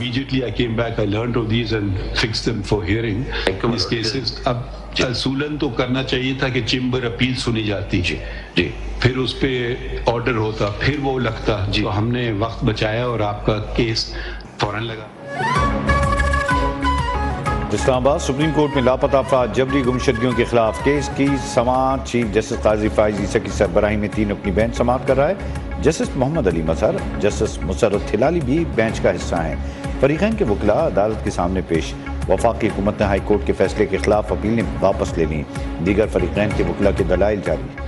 immediately I came back, I learned of these and fixed them for hearing. These cases अब असूलन तो करना चाहिए था कि चेंबर अपील सुनी जाती जी, फिर उस पे ऑर्डर होता, फिर वो लगता जी, तो हमने वक्त बचाया और आपका केस फौरन लगा। इस्लामाबाद सुप्रीम कोर्ट में लापता अफराद जबरी गुमशदगियों के खिलाफ केस की समाअत चीफ जस्टिस काजी फाइज ईसा की सरबराही में 3 रुकनी बेंच समाअत कर रहा है। जस्टिस मोहम्मद अली मजहर, जस्टिस मुसर्रत हिलाली भी बेंच का हिस्सा हैं। फरीकैन के वकीला अदालत के सामने पेश। वफाकी हुकूमत ने हाई कोर्ट के फैसले के खिलाफ अपीलें वापस ले ली। दीगर फरीकैन के वकीला के दलाइल जारी।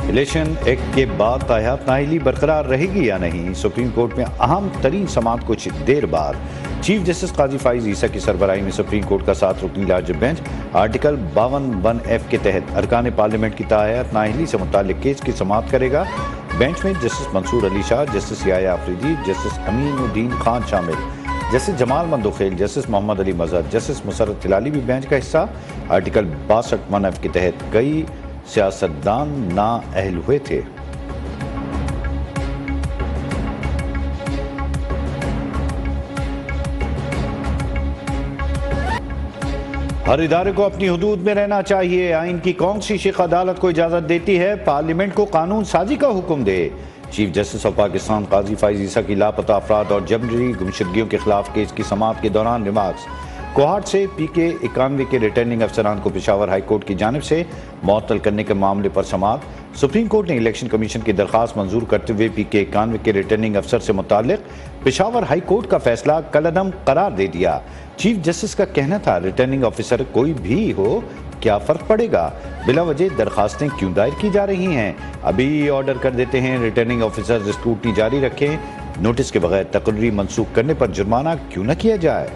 इलेक्शन एक्ट के बाद तायात नाअहली बरकरार रहेगी या नहीं, सुप्रीम कोर्ट में अहम तरीन समाअत कुछ देर बाद। चीफ जस्टिस काजी फाइज ईसा की सरबराही में सुप्रीम कोर्ट का 7 रुकनी लार्ज बेंच आर्टिकल 52(1)(f) के तहत अरकान पार्लियामेंट की तायात नाअहली से मुताल्लिक केस की समाअत करेगा। बेंच में justice Mansoor Ali Shah, justice Yahya Afridi, justice Aminuddin Khan शामिल, justice Jamal Mandokhail, justice Muhammad Ali Mazhar, justice Musarrat Hilali भी बेंच का हिस्सा। आर्टिकल 62(1)(f) के तहत कई सियासतदान नाअहल हुए थे। हर इदारे को अपनी हुदूद में रहना चाहिए। आइन की कौन सी शिक अदालत को इजाजत देती है पार्लियामेंट को कानून साजी का हुक्म दे। चीफ जस्टिस ऑफ पाकिस्तान काजी फाइज ईसा की लापता अफराद और जबरी गुमशदगियों के खिलाफ केस की समाअत के दौरान रिमार्क्स। कोहाट से PK 91 के रिटर्निंग अफसरान को पेशावर हाई कोर्ट की जानिब से मुअत्तल करने के मामले पर समाअत। सुप्रीम कोर्ट ने इलेक्शन कमीशन की दरख्वास्त मंजूर करते हुए PK 91 के रिटर्निंग अफसर से मुताल्लिक पेशावर हाई कोर्ट का फैसला कलअदम करार दे दिया। चीफ जस्टिस का कहना था रिटर्निंग ऑफिसर कोई भी हो, क्या फर्क पड़ेगा, बिला वजह दरखास्तें क्यों दायर की जा रही हैं। अभी ऑर्डर कर देते हैं रिटर्निंग ऑफिसर स्क्रूटनी जारी रखें, नोटिस के बगैर तकर्री मनसूख करने पर जुर्माना क्यों न किया जाए।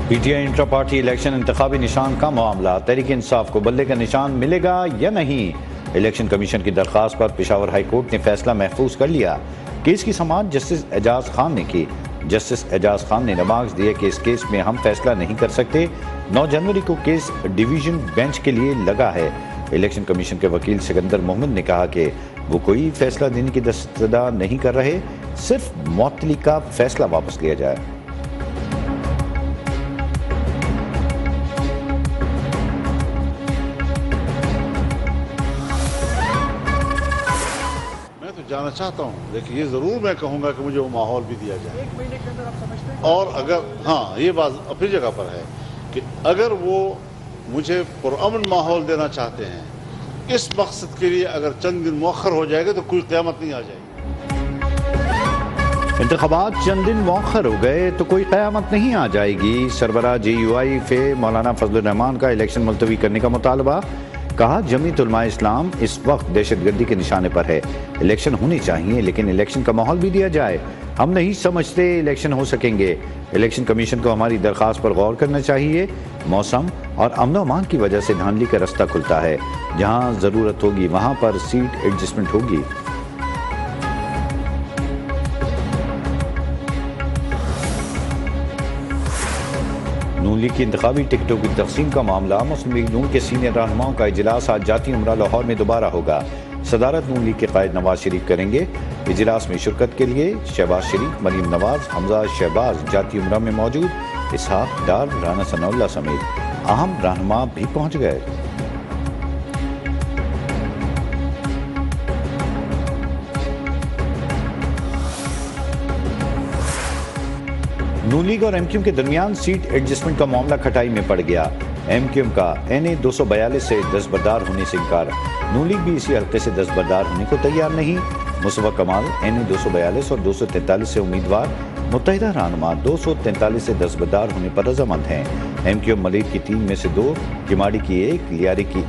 PTI इंट्रा पार्टी इलेक्शन इंतखाबी निशान का मामला। तहरीक इंसाफ को बल्ले का निशान मिलेगा या नहीं। इलेक्शन कमीशन की दरख्वास्त पर पेशावर हाई कोर्ट ने फैसला महफूज कर लिया। केस की समाअत जस्टिस एजाज खान ने की। जस्टिस एजाज खान ने रिमार्क्स दिए कि इस केस में हम फैसला नहीं कर सकते। 9 जनवरी को केस डिवीजन बेंच के लिए लगा है। इलेक्शन कमीशन के वकील सिकंदर मोहम्मद ने कहा कि वो कोई फैसला देने की दस्तदा नहीं कर रहे, सिर्फ मुअत्तली का फैसला वापस लिया जाए। जाना चाहता हूँ, लेकिन ये ज़रूर मैं कहूँगा कि मुझे वो माहौल भी दिया जाए। 1 महीने के अंदर आप समझते हैं? और अगर हाँ, ये बात अपनी जगह पर है कि अगर वो मुझे पुरअमन माहौल देना चाहते हैं, इस मकसद के लिए अगर चंद दिन मुअख्खर हो जाएगा तो कोई क़यामत नहीं आ जाएगी। इंतखाबात चंद दिन मुअख्खर हो गए तो कोई क़यामत नहीं आ जाएगी। सरबराह JUI फे मौलाना फजलुर रहमान का इलेक्शन मुलतवी करने का मुतालबा। कहा जमीयत उलमा इस्लाम इस वक्त दहशतगर्दी के निशाने पर है। इलेक्शन होने चाहिए लेकिन इलेक्शन का माहौल भी दिया जाए। हम नहीं समझते इलेक्शन हो सकेंगे। इलेक्शन कमीशन को हमारी दरख्वास्त पर गौर करना चाहिए। मौसम और अमन व अमान की वजह से धांधली का रास्ता खुलता है। जहां ज़रूरत होगी वहां पर सीट एडजस्टमेंट होगी। नून लीग की इंतखाबी टिकटों की तकसीम का मामला। मुस्लिम लीग नून के सीनियर रहनुमाओं का इजलास आज जाती उम्रा लाहौर में दोबारा होगा। सदारत नून लीग के कायद नवाज शरीफ करेंगे। इजलास में शिरकत के लिए शहबाज शरीफ, मरीम नवाज, हमजा शहबाज जाती उम्रा में मौजूद। इसहाक डार, राना सनाउल्लाह समेत अहम रहनुमा भी पहुंच गए। नून लीग और MQM के दरमियान सीट एडजस्टमेंट का मामला खटाई में पड़ गया। MQM का NA 242 से दस्तबरदार होने से इनकार। नून लीग भी इसी हल्के से दस्तबरदार होने को तैयार नहीं। मुस्तफा कमाल NA 242 और 243 से उम्मीदवार। मुत्तहिदा रहनुमा 243 से दस्तबरदार होने पर रजामंद हैं। MQM मलिक की 3 में से 2, किमाड़ी की 1, लियारी की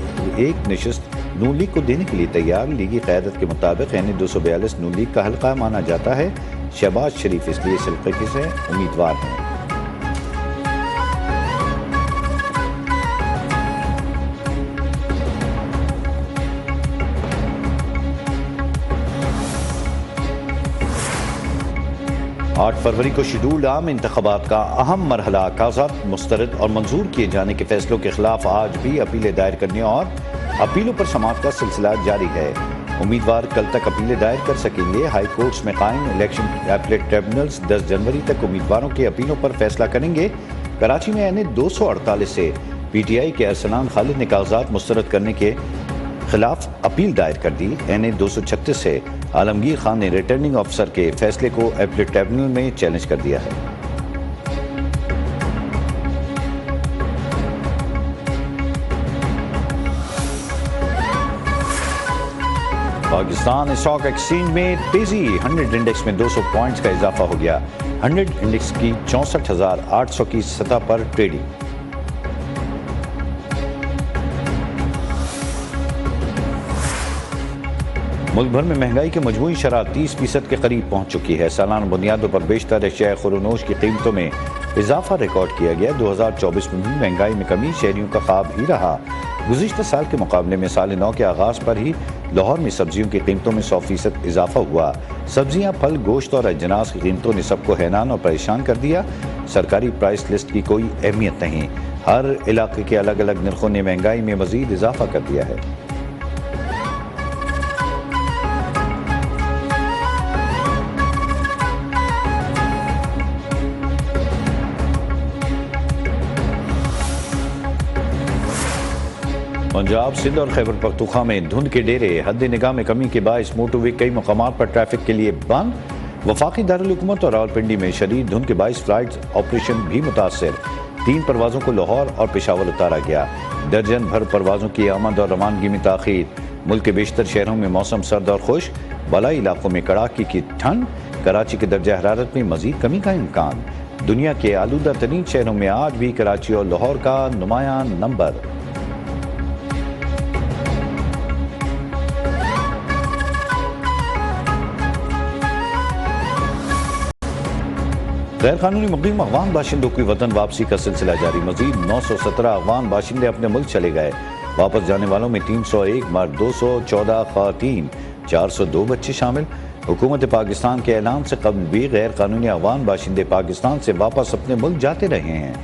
1 नशिस्त नून लीग को देने के लिए तैयार। लीगी क़यादत के मुताबिक NA 242 नून लीग का हल्का माना जाता है। शहबाज शरीफ इसलिए इस हल्के से उम्मीदवार हैं। 8 फरवरी को शेड्यूल्ड आम इंतखाबात का अहम मरहला कागजात मुस्तरद और मंजूर किए जाने के फैसलों के खिलाफ आज भी अपीलें दायर करने और अपीलों पर समाअत का सिलसिला जारी है। उम्मीदवार कल तक अपीलें दायर कर सकेंगे। हाई कोर्ट्स में कायम इलेक्शन अपीलेट ट्रिब्यूनल्स 10 जनवरी तक उम्मीदवारों के अपीलों पर फैसला करेंगे। कराची में NA 248 से PTI के अरसलान खालिद ने कागजात मुस्तरद करने के खिलाफ अपील दायर कर दी। NA 236 से आलमगीर खान ने रिटर्निंग ऑफिसर के फैसले को अपीलेट ट्रिब्यूनल में चैलेंज कर दिया है। पाकिस्तान स्टॉक एक्सचेंज में तेजी, 100 इंडेक्स में 200 पॉइंट्स का इजाफा हो गया। 100 इंडेक्स की 64,800 की सतह पर ट्रेडिंग। मुल्क भर में महंगाई की मजमूई शरह 30% के करीब पहुंच चुकी है। सालाना बुनियादों पर बेशतर अशिया खुरोनोश की कीमतों में इजाफा रिकॉर्ड किया गया। 2024 में भी महंगाई में कमी शहरियों का ख्वाब ही रहा। गुज़िश्ता साल के मुकाबले में साल नौ के आगाज़ पर ही लाहौर में सब्जियों की कीमतों में 100% इजाफा हुआ। सब्जियां, फल, गोश्त और अजनास की कीमतों ने सबको हैरान और परेशान कर दिया। सरकारी प्राइस लिस्ट की कोई अहमियत नहीं। हर इलाके के अलग अलग नरखों ने महंगाई में मजीद इजाफा कर दिया है। पंजाब, सिंध और खैबर पख्तूनख्वा में धुंध के डेरे, हद निगाह में कमी के बायस मोटरवे कई मकामात पर ट्रैफिक के लिए बंद। वफाकी दारुल हुकूमत और रावलपिंडी में शदीद धुंध के बायस फ्लाइट ऑपरेशन भी मुतासर। 3 परवाजों को लाहौर और पेशावर उतारा गया। दर्जन भर परवाजों की आमद और रवानगी में ताखीर। मुल्क के बेशतर शहरों में मौसम सर्द और खुश। बलाई इलाकों में कड़ाके की ठंड। कराची के दर्जा हरारत में मजीद कमी का इम्कान। दुनिया के आलूदा तरीन शहरों में आज भी कराची और लाहौर का नुमायां नंबर। गैर कानूनी मुकीम अफगान बाशिंदों की वतन वापसी का सिलसिला जारी। मजीद 917 अफगान बाशिंदे अपने मुल्क चले गए। वापस जाने वालों में 301 मर्द, 214 ख़वातीन, 402 बच्चे शामिल। हुकूमत पाकिस्तान के ऐलान से कबल भी गैर कानूनी अफगान बाशिंदे पाकिस्तान से वापस अपने मुल्क जाते रहे हैं।